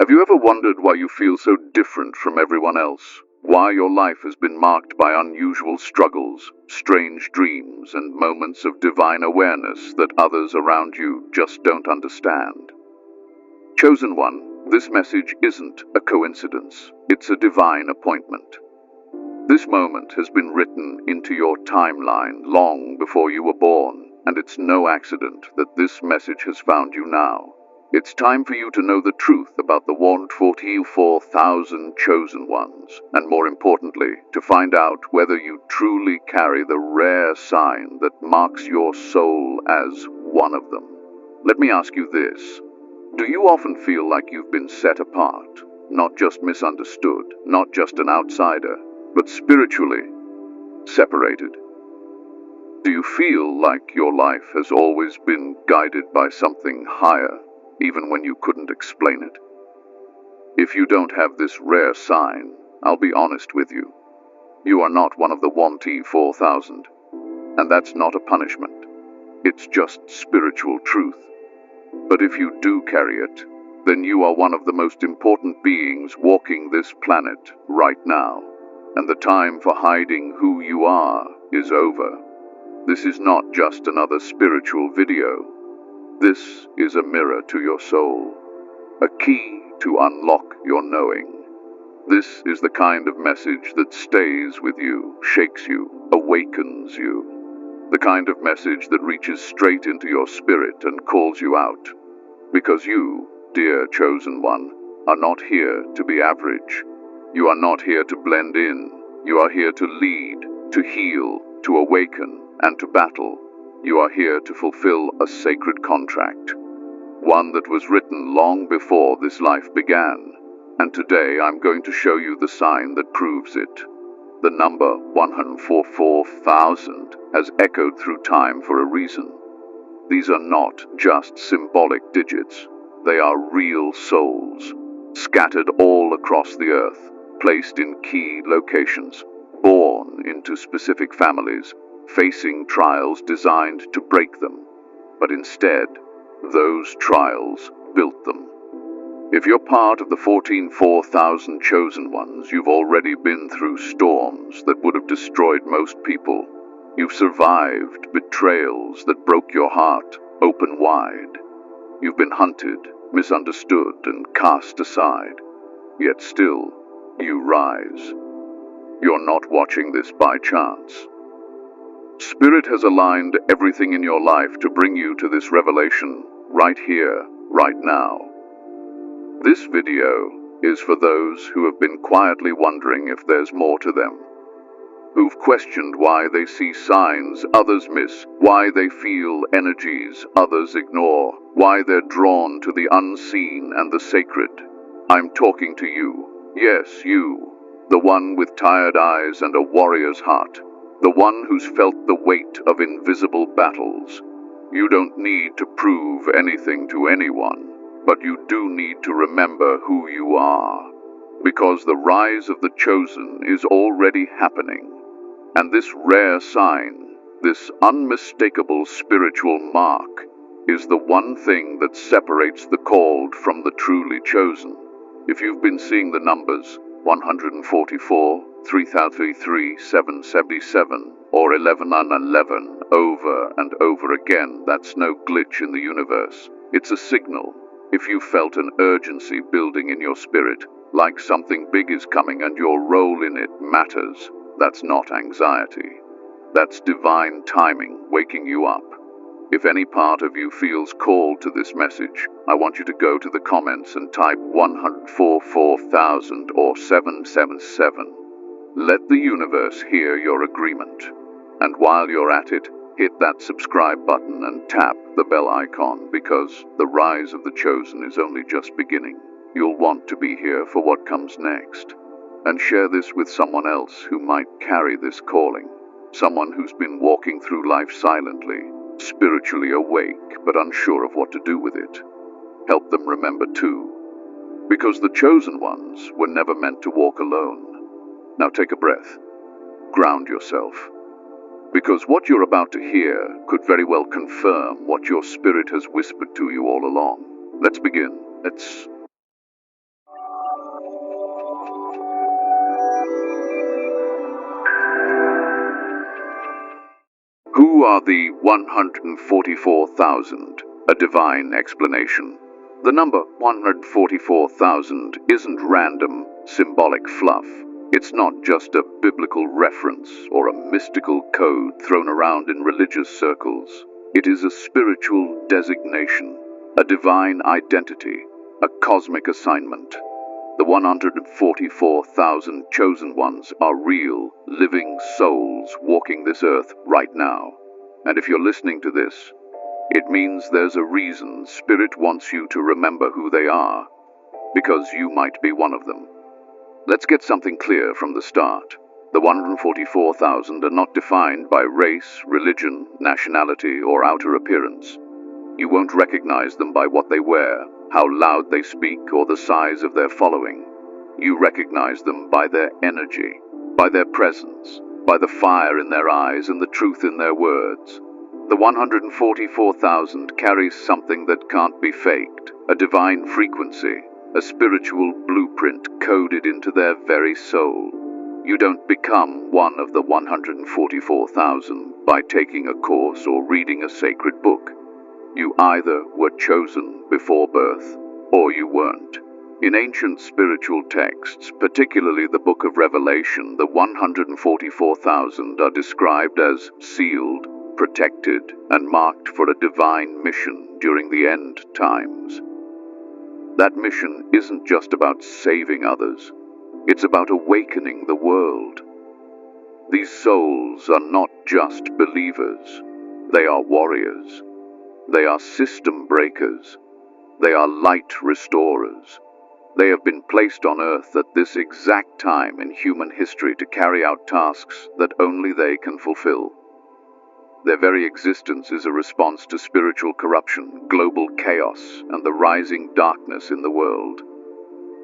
Have you ever wondered why you feel so different from everyone else? Why your life has been marked by unusual struggles, strange dreams, and moments of divine awareness that others around you just don't understand? Chosen one, this message isn't a coincidence. It's a divine appointment. This moment has been written into your timeline long before you were born, and it's no accident that this message has found you now. It's time for you to know the truth about the 144,000 chosen ones, and more importantly, to find out whether you truly carry the rare sign that marks your soul as one of them. Let me ask you this. Do you often feel like you've been set apart, not just misunderstood, not just an outsider, but spiritually separated? Do you feel like your life has always been guided by something higher, even when you couldn't explain it? If you don't have this rare sign, I'll be honest with you. You are not one of the 1T4000, and that's not a punishment. It's just spiritual truth. But if you do carry it, then you are one of the most important beings walking this planet right now, and the time for hiding who you are is over. This is not just another spiritual video. This is a mirror to your soul, a key to unlock your knowing. This is the kind of message that stays with you, shakes you, awakens you. The kind of message that reaches straight into your spirit and calls you out. Because you, dear chosen one, are not here to be average. You are not here to blend in. You are here to lead, to heal, to awaken, and to battle. You are here to fulfill a sacred contract, one that was written long before this life began. And today I'm going to show you the sign that proves it. The number 144,000 has echoed through time for a reason. These are not just symbolic digits. They are real souls, scattered all across the earth, placed in key locations, born into specific families, facing trials designed to break them. But instead, those trials built them. If you're part of the 144,000 chosen ones, you've already been through storms that would have destroyed most people. You've survived betrayals that broke your heart open wide. You've been hunted, misunderstood, and cast aside. Yet still, you rise. You're not watching this by chance. Spirit has aligned everything in your life to bring you to this revelation, right here, right now. This video is for those who have been quietly wondering if there's more to them, who've questioned why they see signs others miss, why they feel energies others ignore, why they're drawn to the unseen and the sacred. I'm talking to you. Yes, you, the one with tired eyes and a warrior's heart, the one who's felt the weight of invisible battles. You don't need to prove anything to anyone, but you do need to remember who you are, because the rise of the chosen is already happening. And this rare sign, this unmistakable spiritual mark, is the one thing that separates the called from the truly chosen. If you've been seeing the numbers, 144, 3033, 777, or 1111 over and over again, that's no glitch in the universe. It's a signal. If you felt an urgency building in your spirit, like something big is coming and your role in it matters, that's not anxiety. That's divine timing waking you up. If any part of you feels called to this message, I want you to go to the comments and type 144,000 or 777. Let the universe hear your agreement. And while you're at it, hit that subscribe button and tap the bell icon, because the rise of the chosen is only just beginning. You'll want to be here for what comes next. And share this with someone else who might carry this calling. Someone who's been walking through life silently, spiritually awake but unsure of what to do with it. Help them remember too. Because the chosen ones were never meant to walk alone. Now take a breath. Ground yourself. Because what you're about to hear could very well confirm what your spirit has whispered to you all along. Let's begin. Let's The 144,000, a divine explanation. The number 144,000 isn't random, symbolic fluff. It's not just a biblical reference or a mystical code thrown around in religious circles. It is a spiritual designation, a divine identity, a cosmic assignment. The 144,000 chosen ones are real, living souls walking this earth right now. And if you're listening to this, it means there's a reason Spirit wants you to remember who they are, because you might be one of them. Let's get something clear from the start. The 144,000 are not defined by race, religion, nationality, or outer appearance. You won't recognize them by what they wear, how loud they speak, or the size of their following. You recognize them by their energy, by their presence, by the fire in their eyes and the truth in their words. The 144,000 carries something that can't be faked, a divine frequency, a spiritual blueprint coded into their very soul. You don't become one of the 144,000 by taking a course or reading a sacred book. You either were chosen before birth, or you weren't. In ancient spiritual texts, particularly the Book of Revelation, the 144,000 are described as sealed, protected, and marked for a divine mission during the end times. That mission isn't just about saving others, it's about awakening the world. These souls are not just believers, they are warriors. They are system breakers. They are light restorers. They have been placed on earth at this exact time in human history to carry out tasks that only they can fulfill. Their very existence is a response to spiritual corruption, global chaos, and the rising darkness in the world.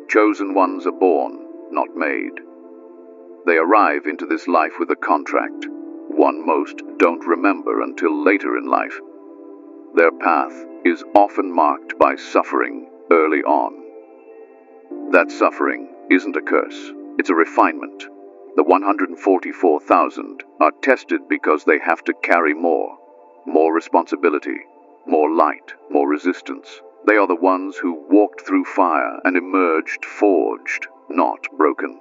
Chosen ones are born, not made. They arrive into this life with a contract, one most don't remember until later in life. Their path is often marked by suffering early on. That suffering isn't a curse, it's a refinement. The 144,000 are tested because they have to carry more responsibility, more light, more resistance. They are the ones who walked through fire and emerged forged, not broken.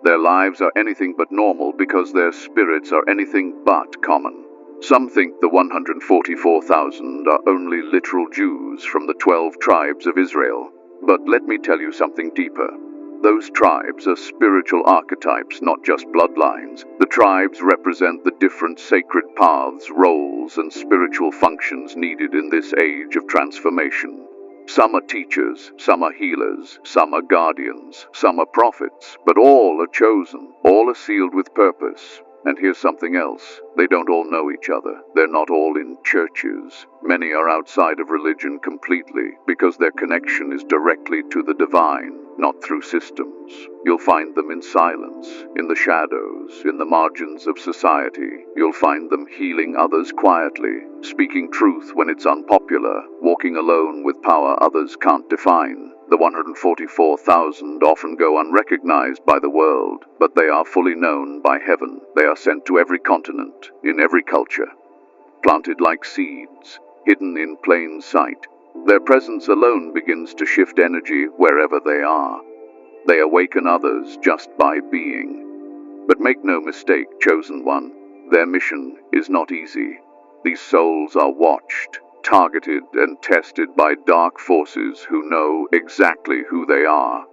Their lives are anything but normal because their spirits are anything but common. Some think the 144,000 are only literal Jews from the 12 tribes of Israel. But let me tell you something deeper. Those tribes are spiritual archetypes, not just bloodlines. The tribes represent the different sacred paths, roles, and spiritual functions needed in this age of transformation. Some are teachers, some are healers, some are guardians, some are prophets, but all are chosen, all are sealed with purpose. And here's something else. They don't all know each other. They're not all in churches. Many are outside of religion completely because their connection is directly to the divine, not through systems. You'll find them in silence, in the shadows, in the margins of society. You'll find them healing others quietly, speaking truth when it's unpopular, walking alone with power others can't define. The 144,000 often go unrecognized by the world, but they are fully known by heaven. They are sent to every continent, in every culture, planted like seeds, hidden in plain sight. Their presence alone begins to shift energy wherever they are. They awaken others just by being. But make no mistake, chosen one, their mission is not easy. These souls are watched, targeted and tested by dark forces who know exactly who they are.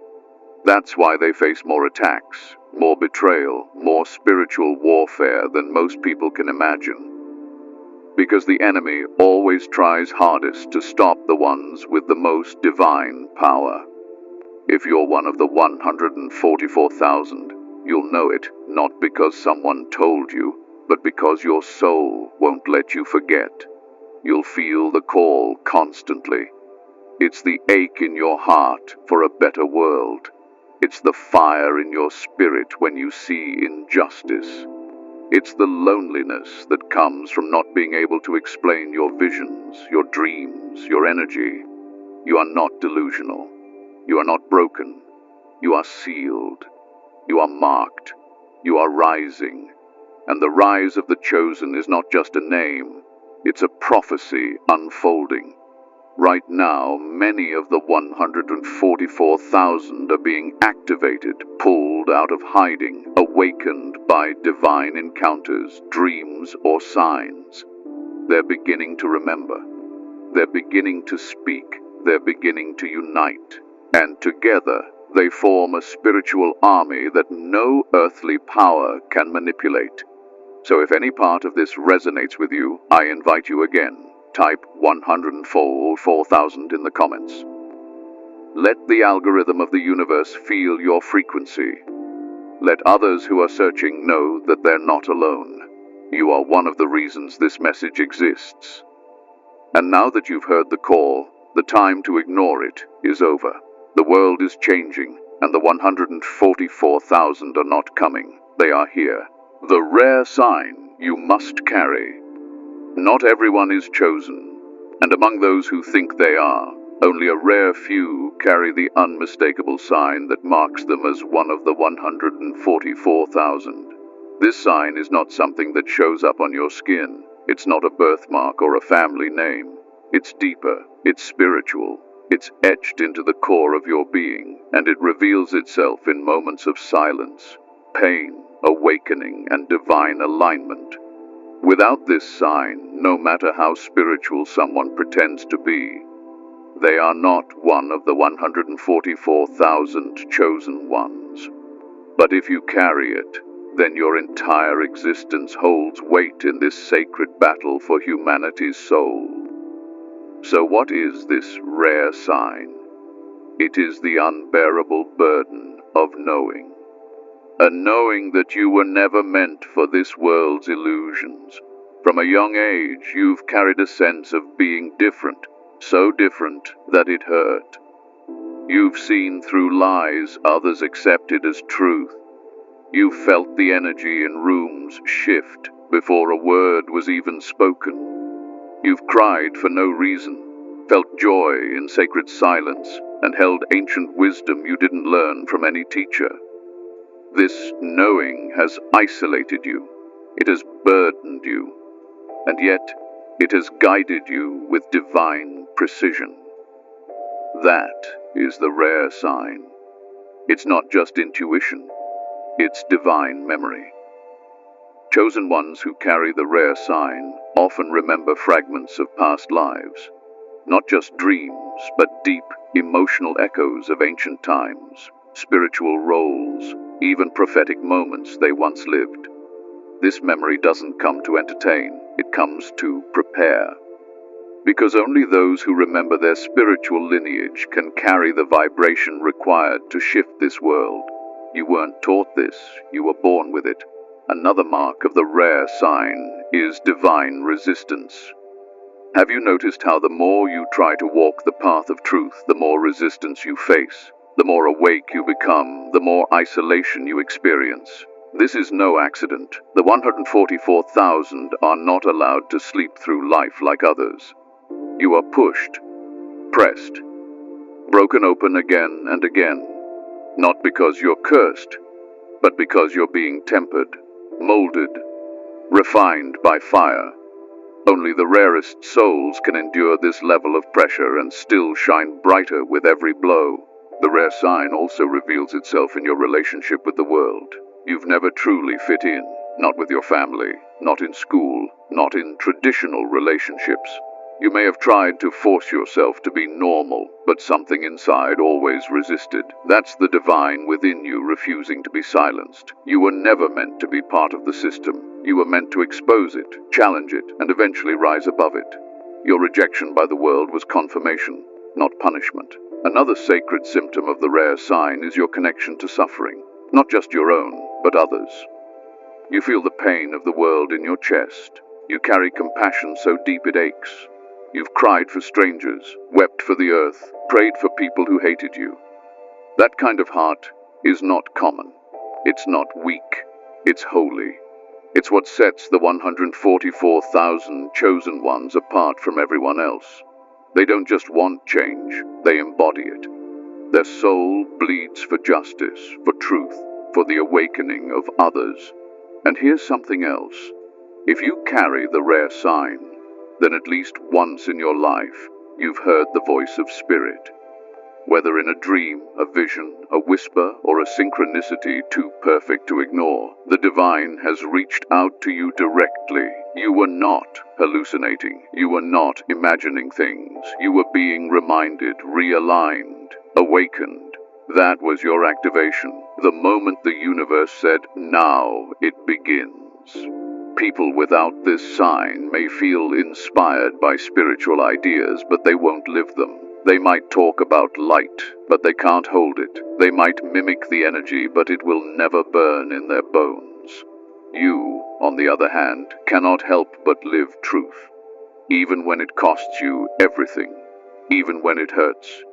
That's why they face more attacks, more betrayal, more spiritual warfare than most people can imagine. Because the enemy always tries hardest to stop the ones with the most divine power. If you're one of the 144,000, you'll know it, not because someone told you, but because your soul won't let you forget. You'll feel the call constantly. It's the ache in your heart for a better world. It's the fire in your spirit when you see injustice. It's the loneliness that comes from not being able to explain your visions, your dreams, your energy. You are not delusional. You are not broken. You are sealed. You are marked. You are rising. And the rise of the chosen is not just a name, it's a prophecy unfolding. Right now, many of the 144,000 are being activated, pulled out of hiding, awakened by divine encounters, dreams, or signs. They're beginning to remember. They're beginning to speak. They're beginning to unite. And together, they form a spiritual army that no earthly power can manipulate. So if any part of this resonates with you, I invite you again. Type 104,000 in the comments. Let the algorithm of the universe feel your frequency. Let others who are searching know that they're not alone. You are one of the reasons this message exists. And now that you've heard the call, the time to ignore it is over. The world is changing, and the 144,000 are not coming. They are here. The rare sign you must carry. Not everyone is chosen, and among those who think they are, only a rare few carry the unmistakable sign that marks them as one of the 144,000. This sign is not something that shows up on your skin. It's not a birthmark or a family name. It's deeper, it's spiritual, it's etched into the core of your being, and it reveals itself in moments of silence, pain, awakening, and divine alignment. Without this sign, no matter how spiritual someone pretends to be, they are not one of the 144,000 chosen ones. But if you carry it, then your entire existence holds weight in this sacred battle for humanity's soul. So what is this rare sign? It is the unbearable burden of knowing. A knowing that you were never meant for this world's illusions. From a young age, you've carried a sense of being different, so different that it hurt. You've seen through lies others accepted as truth. You've felt the energy in rooms shift before a word was even spoken. You've cried for no reason, felt joy in sacred silence, and held ancient wisdom you didn't learn from any teacher. This knowing has isolated you, it has burdened you, and yet it has guided you with divine precision. That is the rare sign. It's not just intuition, it's divine memory. Chosen ones who carry the rare sign often remember fragments of past lives, not just dreams, but deep, emotional echoes of ancient times, spiritual roles, even prophetic moments they once lived. This memory doesn't come to entertain, it comes to prepare. Because only those who remember their spiritual lineage can carry the vibration required to shift this world. You weren't taught this, you were born with it. Another mark of the rare sign is divine resistance. Have you noticed how the more you try to walk the path of truth, the more resistance you face? The more awake you become, the more isolation you experience. This is no accident. The 144,000 are not allowed to sleep through life like others. You are pushed, pressed, broken open again and again. Not because you're cursed, but because you're being tempered, molded, refined by fire. Only the rarest souls can endure this level of pressure and still shine brighter with every blow. The rare sign also reveals itself in your relationship with the world. You've never truly fit in, not with your family, not in school, not in traditional relationships. You may have tried to force yourself to be normal, but something inside always resisted. That's the divine within you refusing to be silenced. You were never meant to be part of the system. You were meant to expose it, challenge it, and eventually rise above it. Your rejection by the world was confirmation, not punishment. Another sacred symptom of the rare sign is your connection to suffering, not just your own, but others. You feel the pain of the world in your chest. You carry compassion so deep it aches. You've cried for strangers, wept for the earth, prayed for people who hated you. That kind of heart is not common. It's not weak. It's holy. It's what sets the 144,000 chosen ones apart from everyone else. They don't just want change, they embody it. Their soul bleeds for justice, for truth, for the awakening of others. And here's something else. If you carry the rare sign, then at least once in your life, you've heard the voice of spirit. Whether in a dream, a vision, a whisper, or a synchronicity too perfect to ignore, the divine has reached out to you directly. You were not hallucinating. You were not imagining things. You were being reminded, realigned, awakened. That was your activation. The moment the universe said, "Now it begins." People without this sign may feel inspired by spiritual ideas, but they won't live them. They might talk about light, but they can't hold it. They might mimic the energy, but it will never burn in their bones. You, on the other hand, cannot help but live truth, even when it costs you everything, even when it hurts,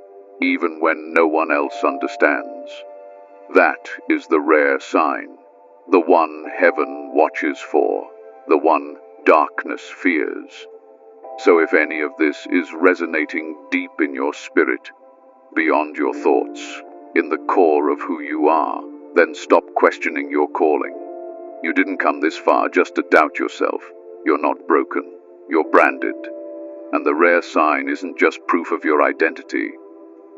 even when no one else understands. That is the rare sign, the one heaven watches for, the one darkness fears. So if any of this is resonating deep in your spirit, beyond your thoughts, in the core of who you are, then stop questioning your calling. You didn't come this far just to doubt yourself. You're not broken. You're branded. And the rare sign isn't just proof of your identity.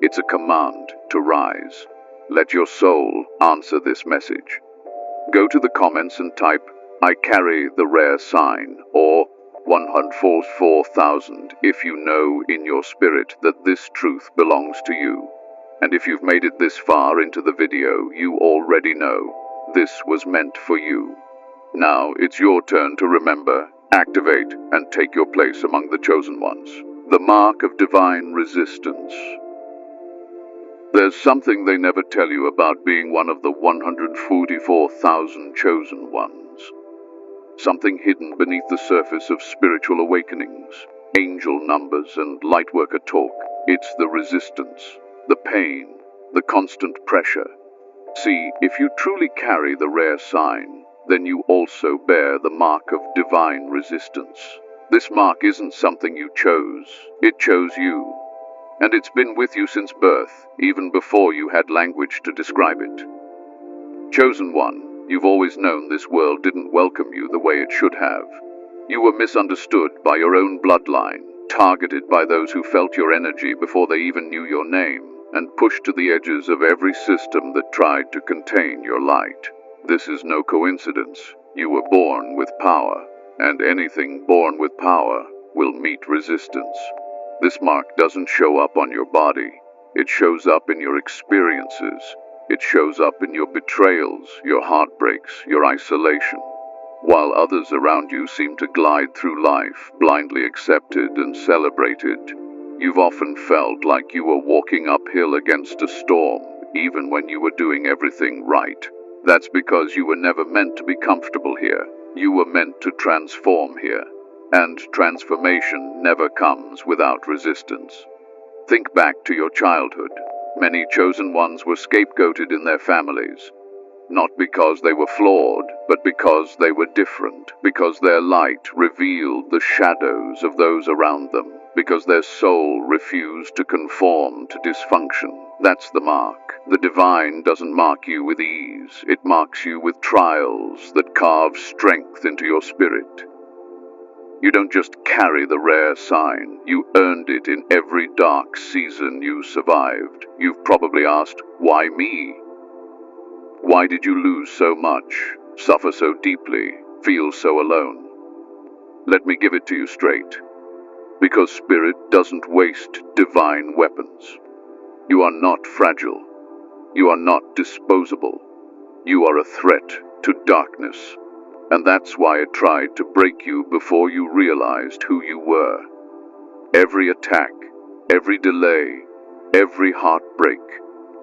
It's a command to rise. Let your soul answer this message. Go to the comments and type, "I carry the rare sign," or 144,000 if you know in your spirit that this truth belongs to you. And if you've made it this far into the video, you already know this was meant for you. Now it's your turn to remember, activate, and take your place among the chosen ones. The mark of divine resistance. There's something they never tell you about being one of the 144,000 chosen ones. Something hidden beneath the surface of spiritual awakenings, angel numbers, and lightworker talk. It's the resistance, the pain, the constant pressure. See, if you truly carry the rare sign, then you also bear the mark of divine resistance. This mark isn't something you chose, it chose you. And it's been with you since birth, even before you had language to describe it. Chosen one. You've always known this world didn't welcome you the way it should have. You were misunderstood by your own bloodline, targeted by those who felt your energy before they even knew your name, and pushed to the edges of every system that tried to contain your light. This is no coincidence. You were born with power, and anything born with power will meet resistance. This mark doesn't show up on your body. It shows up in your experiences. It shows up in your betrayals, your heartbreaks, your isolation. While others around you seem to glide through life, blindly accepted and celebrated, you've often felt like you were walking uphill against a storm, even when you were doing everything right. That's because you were never meant to be comfortable here. You were meant to transform here. And transformation never comes without resistance. Think back to your childhood. Many chosen ones were scapegoated in their families, not because they were flawed, but because they were different, because their light revealed the shadows of those around them, because their soul refused to conform to dysfunction. That's the mark. The divine doesn't mark you with ease. It marks you with trials that carve strength into your spirit. You don't just carry the rare sign, you earned it in every dark season you survived. You've probably asked, why me? Why did you lose so much, suffer so deeply, feel so alone? Let me give it to you straight. Because spirit doesn't waste divine weapons. You are not fragile. You are not disposable. You are a threat to darkness. And that's why it tried to break you before you realized who you were. Every attack, every delay, every heartbreak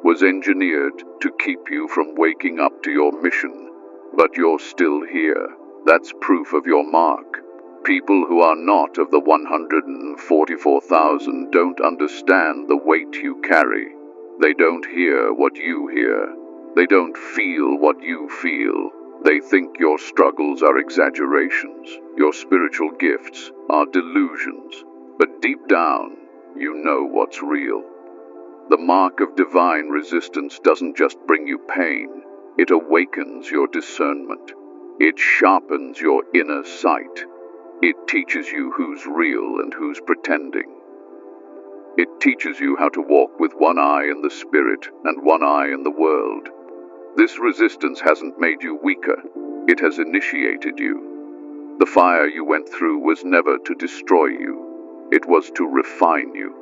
was engineered to keep you from waking up to your mission. But you're still here. That's proof of your mark. People who are not of the 144,000 don't understand the weight you carry. They don't hear what you hear. They don't feel what you feel. They think your struggles are exaggerations, your spiritual gifts are delusions, but deep down, you know what's real. The mark of divine resistance doesn't just bring you pain, it awakens your discernment. It sharpens your inner sight. It teaches you who's real and who's pretending. It teaches you how to walk with one eye in the spirit and one eye in the world. This resistance hasn't made you weaker. It has initiated you. The fire you went through was never to destroy you. It was to refine you,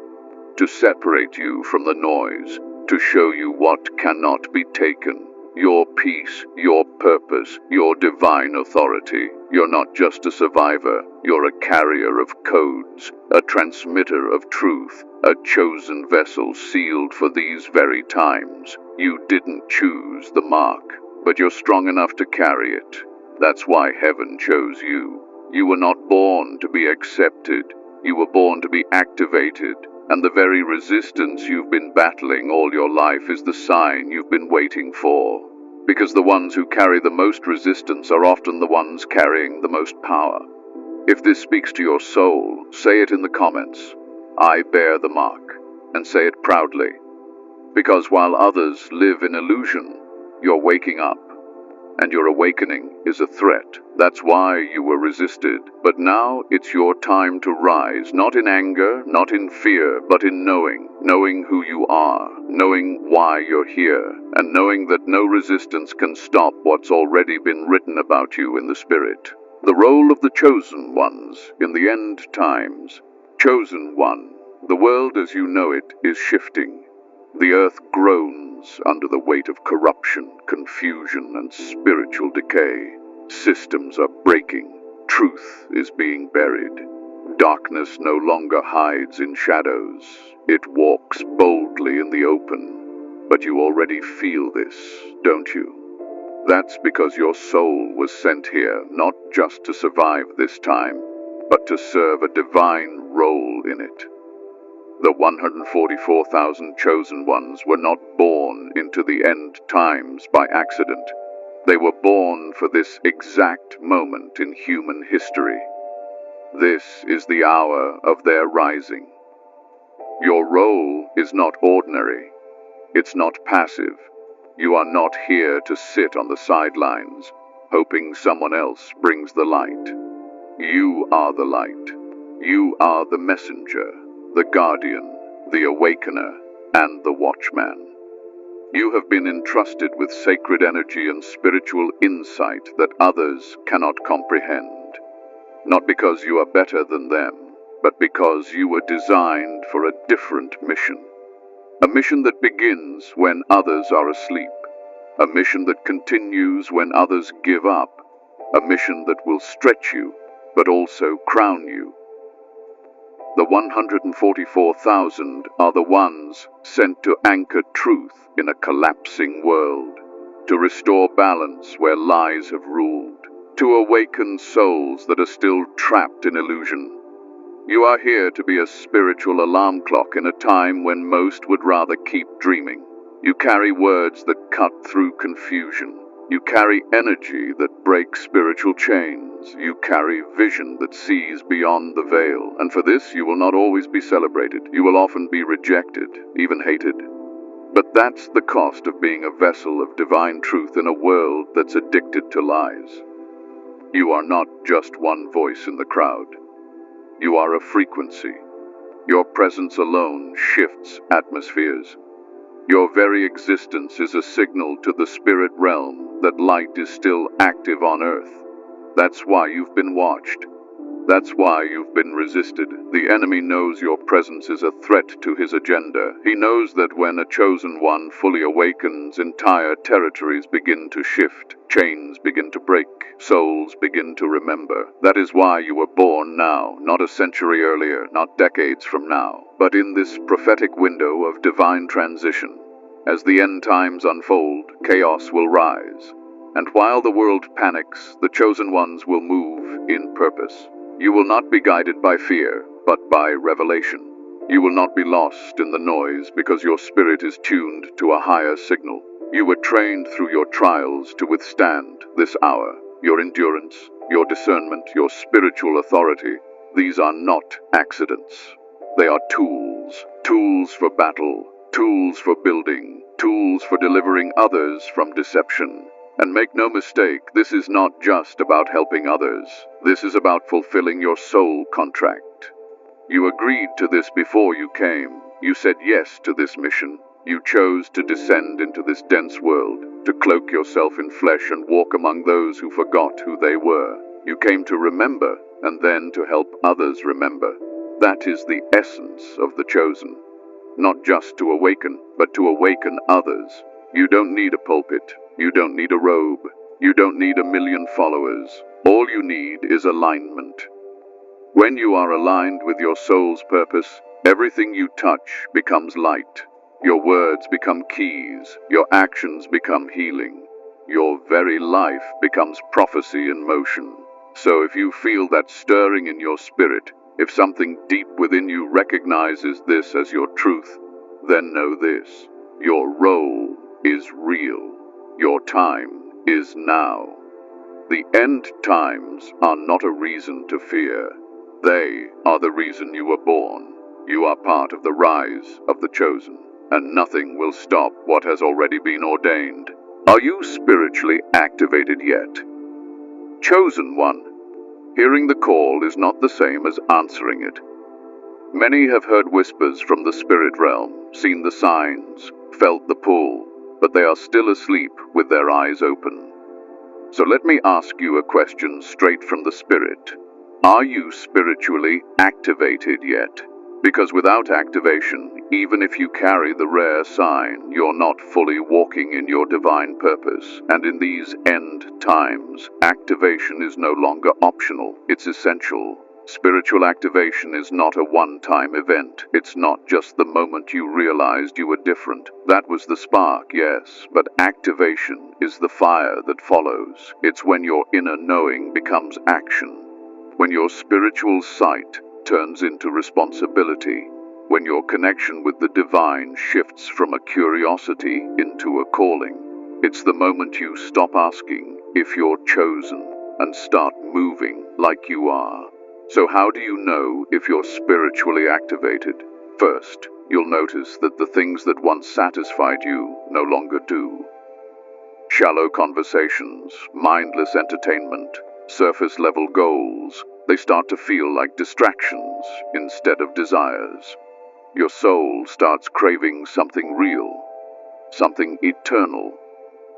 to separate you from the noise, to show you what cannot be taken. Your peace, your purpose, your divine authority. You're not just a survivor, you're a carrier of codes, a transmitter of truth, a chosen vessel sealed for these very times. You didn't choose the mark, but you're strong enough to carry it. That's why heaven chose you. You were not born to be accepted, you were born to be activated. And the very resistance you've been battling all your life is the sign you've been waiting for. Because the ones who carry the most resistance are often the ones carrying the most power. If this speaks to your soul, say it in the comments. I bear the mark, and say it proudly. Because while others live in illusion, you're waking up. And your awakening is a threat. That's why you were resisted. But now it's your time to rise, not in anger, not in fear, but in knowing who you are, knowing why you're here, and knowing that no resistance can stop what's already been written about you in the spirit. The role of the chosen ones in the end times. Chosen one, the world as you know it is shifting. The earth groans under the weight of corruption, confusion, and spiritual decay. Systems are breaking. Truth is being buried. Darkness no longer hides in shadows. It walks boldly in the open. But you already feel this, don't you? That's because your soul was sent here not just to survive this time, but to serve a divine role in it. The 144,000 chosen ones were not born into the end times by accident. They were born for this exact moment in human history. This is the hour of their rising. Your role is not ordinary. It's not passive. You are not here to sit on the sidelines, hoping someone else brings the light. You are the light. You are the messenger, the guardian, the awakener, and the watchman. You have been entrusted with sacred energy and spiritual insight that others cannot comprehend. Not because you are better than them, but because you were designed for a different mission. A mission that begins when others are asleep. A mission that continues when others give up. A mission that will stretch you, but also crown you. The 144,000 are the ones sent to anchor truth in a collapsing world, to restore balance where lies have ruled, to awaken souls that are still trapped in illusion. You are here to be a spiritual alarm clock in a time when most would rather keep dreaming. You carry words that cut through confusion. You carry energy that breaks spiritual chains. You carry vision that sees beyond the veil. And for this, you will not always be celebrated. You will often be rejected, even hated. But that's the cost of being a vessel of divine truth in a world that's addicted to lies. You are not just one voice in the crowd. You are a frequency. Your presence alone shifts atmospheres. Your very existence is a signal to the spirit realm that light is still active on earth. That's why you've been watched. That's why you've been resisted. The enemy knows your presence is a threat to his agenda. He knows that when a chosen one fully awakens, entire territories begin to shift, chains begin to break, souls begin to remember. That is why you were born now, not a century earlier, not decades from now, but in this prophetic window of divine transition. As the end times unfold, chaos will rise. And while the world panics, the chosen ones will move in purpose. You will not be guided by fear, but by revelation. You will not be lost in the noise because your spirit is tuned to a higher signal. You were trained through your trials to withstand this hour. Your endurance, your discernment, your spiritual authority, these are not accidents. They are tools. Tools for battle, tools for building, tools for delivering others from deception. And make no mistake, this is not just about helping others. This is about fulfilling your soul contract. You agreed to this before you came. You said yes to this mission. You chose to descend into this dense world, to cloak yourself in flesh and walk among those who forgot who they were. You came to remember, and then to help others remember. That is the essence of the chosen. Not just to awaken, but to awaken others. You don't need a pulpit. You don't need a robe. You don't need 1,000,000 followers. All you need is alignment. When you are aligned with your soul's purpose, everything you touch becomes light. Your words become keys. Your actions become healing. Your very life becomes prophecy in motion. So if you feel that stirring in your spirit, if something deep within you recognizes this as your truth, then know this: your role is real. Your time is now. The end times are not a reason to fear. They are the reason you were born. You are part of the rise of the chosen, and nothing will stop what has already been ordained. Are you spiritually activated yet? Chosen one. Hearing the call is not the same as answering it. Many have heard whispers from the spirit realm, seen the signs, felt the pull, but they are still asleep with their eyes open. So let me ask you a question straight from the spirit. Are you spiritually activated yet? Because without activation, even if you carry the rare sign, you're not fully walking in your divine purpose. And in these end times, activation is no longer optional, it's essential. Spiritual activation is not a one-time event. It's not just the moment you realized you were different. That was the spark, yes, but activation is the fire that follows. It's when your inner knowing becomes action. When your spiritual sight turns into responsibility, when your connection with the divine shifts from a curiosity into a calling. It's the moment you stop asking if you're chosen and start moving like you are. So how do you know if you're spiritually activated? First, you'll notice that the things that once satisfied you no longer do. Shallow conversations, mindless entertainment, surface-level goals, they start to feel like distractions instead of desires. Your soul starts craving something real, something eternal.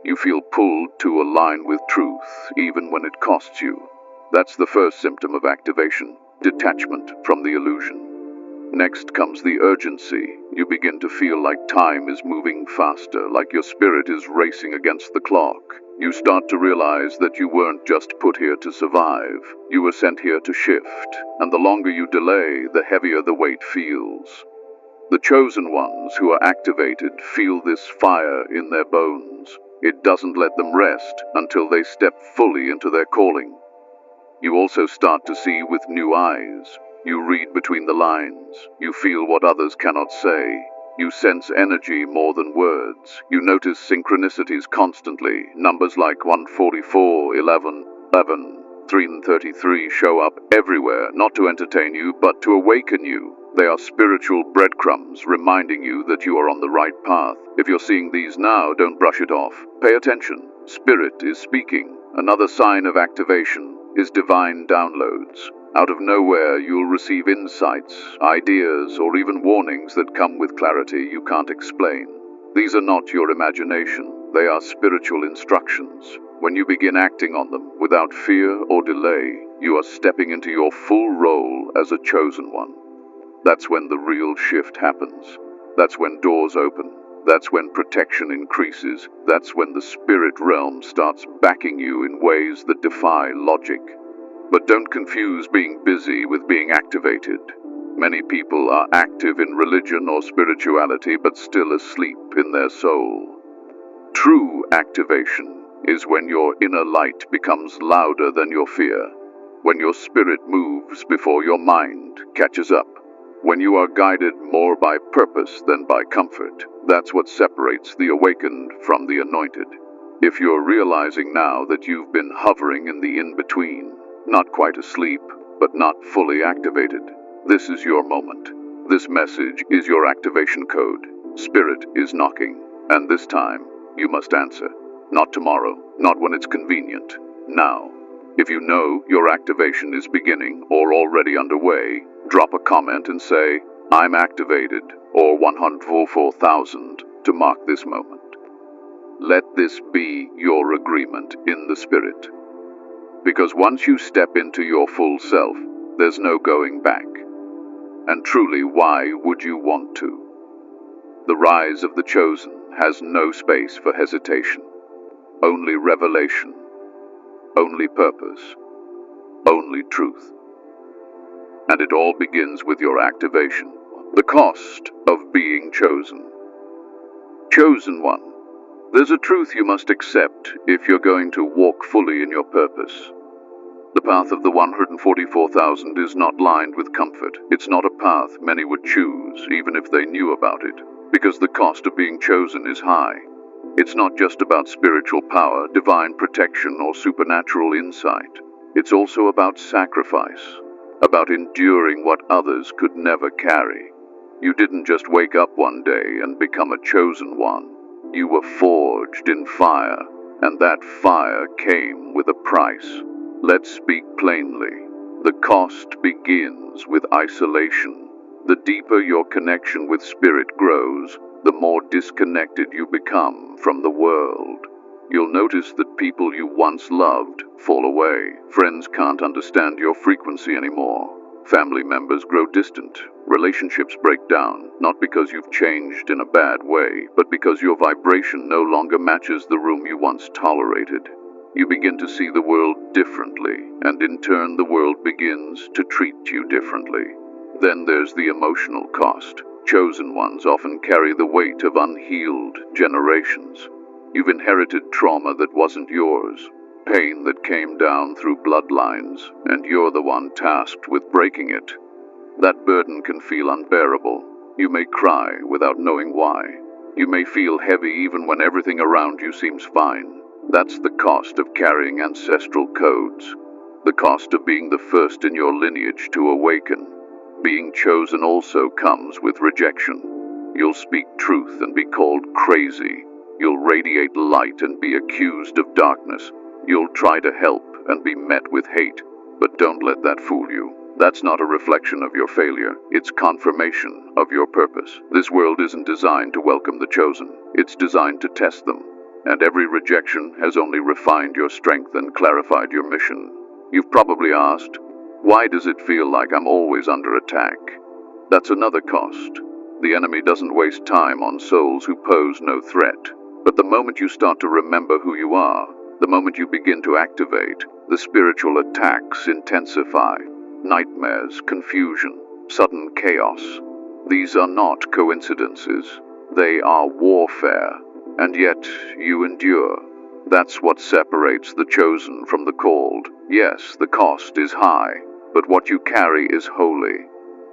You feel pulled to align with truth, even when it costs you. That's the first symptom of activation, detachment from the illusion. Next comes the urgency. You begin to feel like time is moving faster, like your spirit is racing against the clock. You start to realize that you weren't just put here to survive. You were sent here to shift, and the longer you delay, the heavier the weight feels. The chosen ones who are activated feel this fire in their bones. It doesn't let them rest until they step fully into their calling. You also start to see with new eyes. You read between the lines. You feel what others cannot say. You sense energy more than words. You notice synchronicities constantly. Numbers like 144, 11, 11, 333 show up everywhere, not to entertain you, but to awaken you. They are spiritual breadcrumbs reminding you that you are on the right path. If you're seeing these now, don't brush it off. Pay attention. Spirit is speaking. Another sign of activation is divine downloads. Out of nowhere, you'll receive insights, ideas, or even warnings that come with clarity you can't explain. These are not your imagination. They are spiritual instructions. When you begin acting on them without fear or delay, you are stepping into your full role as a chosen one. That's when the real shift happens. That's when doors open. That's when protection increases. That's when the spirit realm starts backing you in ways that defy logic. But don't confuse being busy with being activated. Many people are active in religion or spirituality but still asleep in their soul. True activation is when your inner light becomes louder than your fear, when your spirit moves before your mind catches up, when you are guided more by purpose than by comfort. That's what separates the awakened from the anointed. If you're realizing now that you've been hovering in the in-between, not quite asleep, but not fully activated, this is your moment. This message is your activation code. Spirit is knocking, and this time you must answer. Not tomorrow, not when it's convenient. Now. If you know your activation is beginning or already underway, drop a comment and say, "I'm activated," or 104,000 to mark this moment. Let this be your agreement in the spirit. Because once you step into your full self, there's no going back. And truly, why would you want to? The rise of the chosen has no space for hesitation. Only revelation. Only purpose. Only truth. And it all begins with your activation. The cost of being chosen. Chosen one. There's a truth you must accept if you're going to walk fully in your purpose. The path of the 144,000 is not lined with comfort. It's not a path many would choose, even if they knew about it, because the cost of being chosen is high. It's not just about spiritual power, divine protection, or supernatural insight. It's also about sacrifice, about enduring what others could never carry. You didn't just wake up one day and become a chosen one. You were forged in fire, and that fire came with a price. Let's speak plainly. The cost begins with isolation. The deeper your connection with spirit grows, the more disconnected you become from the world. You'll notice that people you once loved fall away. Friends can't understand your frequency anymore. Family members grow distant. Relationships break down, not because you've changed in a bad way, but because your vibration no longer matches the room you once tolerated. You begin to see the world differently, and in turn the world begins to treat you differently. Then there's the emotional cost. Chosen ones often carry the weight of unhealed generations. You've inherited trauma that wasn't yours, pain that came down through bloodlines, and you're the one tasked with breaking it. That burden can feel unbearable. You may cry without knowing why. You may feel heavy even when everything around you seems fine. That's the cost of carrying ancestral codes. The cost of being the first in your lineage to awaken. Being chosen also comes with rejection. You'll speak truth and be called crazy. You'll radiate light and be accused of darkness. You'll try to help and be met with hate. But don't let that fool you. That's not a reflection of your failure. It's confirmation of your purpose. This world isn't designed to welcome the chosen. It's designed to test them. And every rejection has only refined your strength and clarified your mission. You've probably asked, why does it feel like I'm always under attack? That's another cost. The enemy doesn't waste time on souls who pose no threat. But the moment you start to remember who you are, the moment you begin to activate, the spiritual attacks intensify. Nightmares, confusion, sudden chaos. These are not coincidences. They are warfare. And yet you endure. That's what separates the chosen from the called. Yes, the cost is high, but what you carry is holy.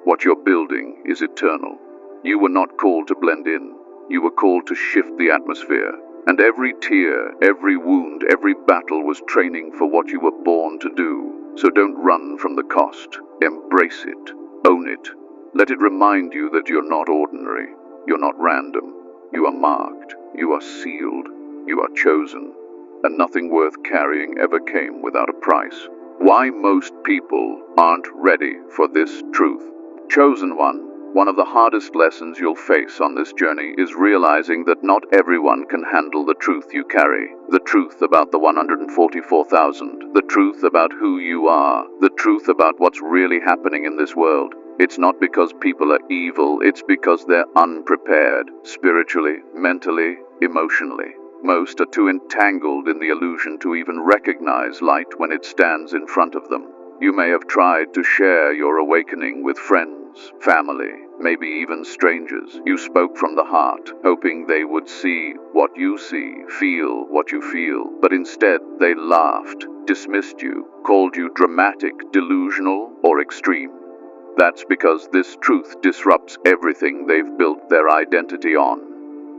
What you're building is eternal. You were not called to blend in. You were called to shift the atmosphere. And every tear, every wound, every battle was training for what you were born to do. So don't run from the cost. Embrace it. Own it. Let it remind you that you're not ordinary. You're not random. You are marked. You are sealed. You are chosen. And nothing worth carrying ever came without a price. Why most people aren't ready for this truth. Chosen one of the hardest lessons you'll face on this journey is realizing that not everyone can handle the truth you carry. The truth about the 144,000. The truth about who you are. The truth about what's really happening in this world. It's not because people are evil, it's because they're unprepared, spiritually, mentally, emotionally. Most are too entangled in the illusion to even recognize light when it stands in front of them. You may have tried to share your awakening with friends, family, maybe even strangers. You spoke from the heart, hoping they would see what you see, feel what you feel, but instead they laughed, dismissed you, called you dramatic, delusional, or extreme. That's because this truth disrupts everything they've built their identity on.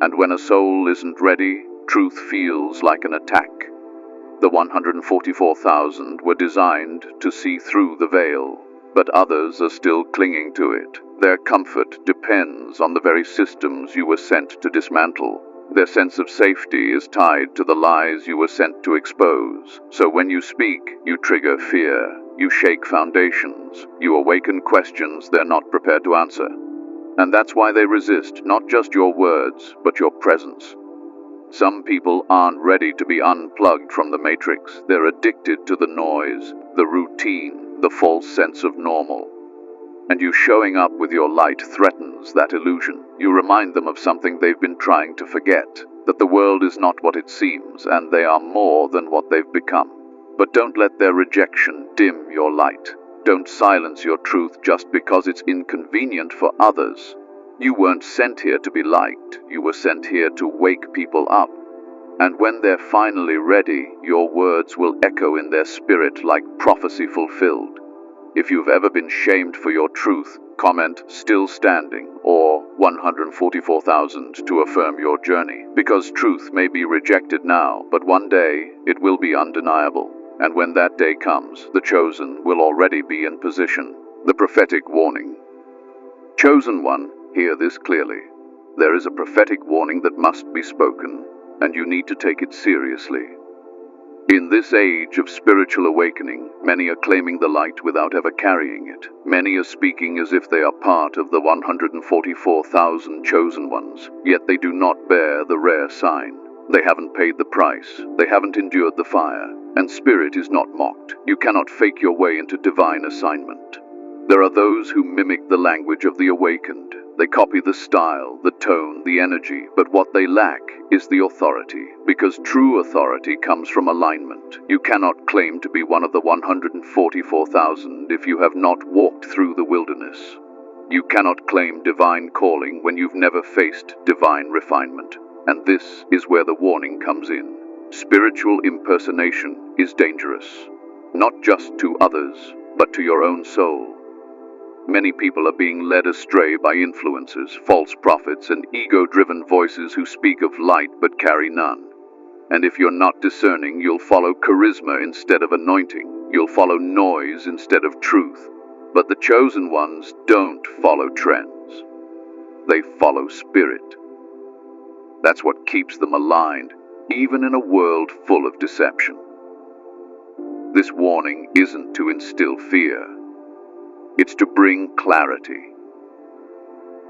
And when a soul isn't ready, truth feels like an attack. The 144,000 were designed to see through the veil, but others are still clinging to it. Their comfort depends on the very systems you were sent to dismantle. Their sense of safety is tied to the lies you were sent to expose. So when you speak, you trigger fear, you shake foundations, you awaken questions they're not prepared to answer. And that's why they resist not just your words, but your presence. Some people aren't ready to be unplugged from the matrix. They're addicted to the noise, the routine, the false sense of normal. And you showing up with your light threatens that illusion. You remind them of something they've been trying to forget, that the world is not what it seems, and they are more than what they've become. But don't let their rejection dim your light. Don't silence your truth just because it's inconvenient for others. You weren't sent here to be liked. You were sent here to wake people up. And when they're finally ready, your words will echo in their spirit like prophecy fulfilled. If you've ever been shamed for your truth, comment "still standing" or 144,000 to affirm your journey. Because truth may be rejected now, but one day it will be undeniable. And when that day comes, the chosen will already be in position. The prophetic warning. Chosen one, hear this clearly. There is a prophetic warning that must be spoken, and you need to take it seriously. In this age of spiritual awakening, many are claiming the light without ever carrying it. Many are speaking as if they are part of the 144,000 chosen ones, yet they do not bear the rare sign. They haven't paid the price. They haven't endured the fire. And spirit is not mocked. You cannot fake your way into divine assignment. There are those who mimic the language of the awakened. They copy the style, the tone, the energy, but what they lack is the authority, because true authority comes from alignment. You cannot claim to be one of the 144,000 if you have not walked through the wilderness. You cannot claim divine calling when you've never faced divine refinement. And this is where the warning comes in. Spiritual impersonation is dangerous, not just to others, but to your own soul. Many people are being led astray by influencers, false prophets, and ego-driven voices who speak of light but carry none. And if you're not discerning, you'll follow charisma instead of anointing. You'll follow noise instead of truth. But the chosen ones don't follow trends. They follow spirit. That's what keeps them aligned, even in a world full of deception. This warning isn't to instill fear. It's to bring clarity.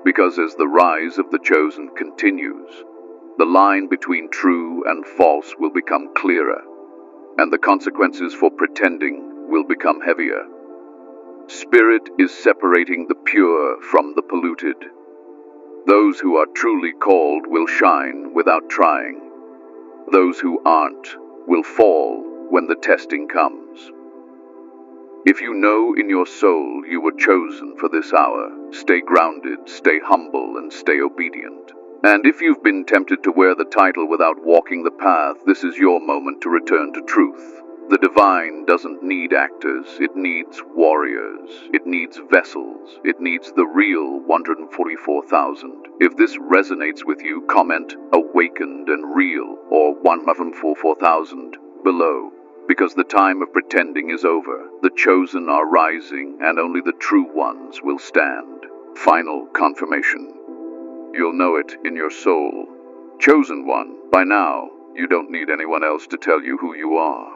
Because as the rise of the chosen continues, the line between true and false will become clearer, and the consequences for pretending will become heavier. Spirit is separating the pure from the polluted. Those who are truly called will shine without trying. Those who aren't will fall when the testing comes. If you know in your soul you were chosen for this hour, stay grounded, stay humble, and stay obedient. And if you've been tempted to wear the title without walking the path, this is your moment to return to truth. The divine doesn't need actors, it needs warriors, it needs vessels, it needs the real 144,000. If this resonates with you, comment "awakened and real" or 144,000 below. Because the time of pretending is over, the chosen are rising, and only the true ones will stand. Final confirmation. You'll know it in your soul. Chosen one, by now, you don't need anyone else to tell you who you are.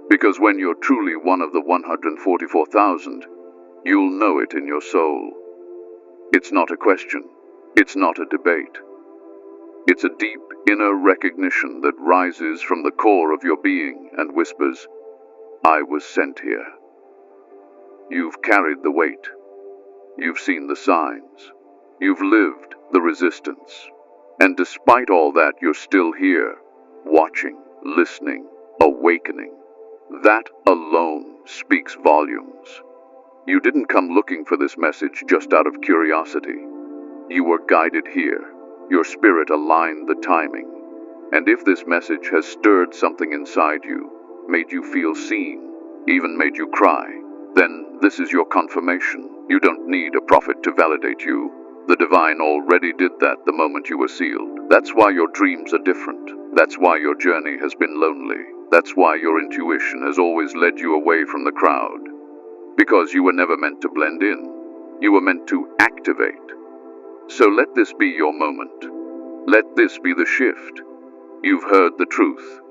Because when you're truly one of the 144,000, you'll know it in your soul. It's not a question. It's not a debate. It's a deep inner recognition that rises from the core of your being and whispers, "I was sent here." You've carried the weight. You've seen the signs. You've lived the resistance. And despite all that, you're still here, watching, listening, awakening. That alone speaks volumes. You didn't come looking for this message just out of curiosity. You were guided here. Your spirit aligned the timing. And if this message has stirred something inside you, made you feel seen, even made you cry, then this is your confirmation. You don't need a prophet to validate you. The divine already did that the moment you were sealed. That's why your dreams are different. That's why your journey has been lonely. That's why your intuition has always led you away from the crowd. Because you were never meant to blend in. You were meant to activate. So let this be your moment. Let this be the shift. You've heard the truth.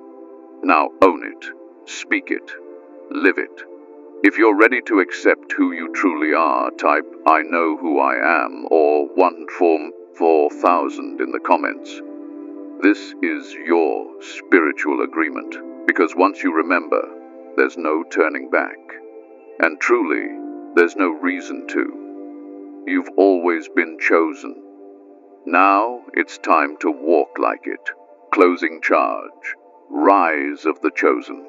Now own it, speak it, live it. If you're ready to accept who you truly are, type "I know who I am" or 144,000 in the comments. This is your spiritual agreement, because once you remember, there's no turning back. And truly, there's no reason to. You've always been chosen. Now it's time to walk like it. Closing charge. Rise of the chosen.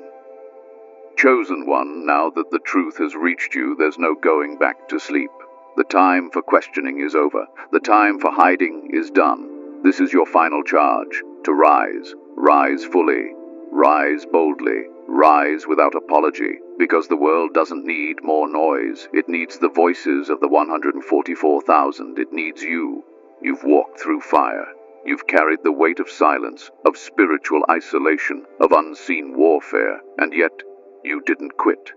Chosen one, now that the truth has reached you, there's no going back to sleep. The time for questioning is over. The time for hiding is done. This is your final charge, to rise. Rise fully. Rise boldly. Rise without apology, because the world doesn't need more noise. It needs the voices of the 144,000. It needs you. You've walked through fire. You've carried the weight of silence, of spiritual isolation, of unseen warfare, and yet you didn't quit.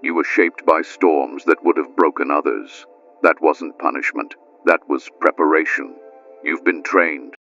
You were shaped by storms that would have broken others. That wasn't punishment. That was preparation. You've been trained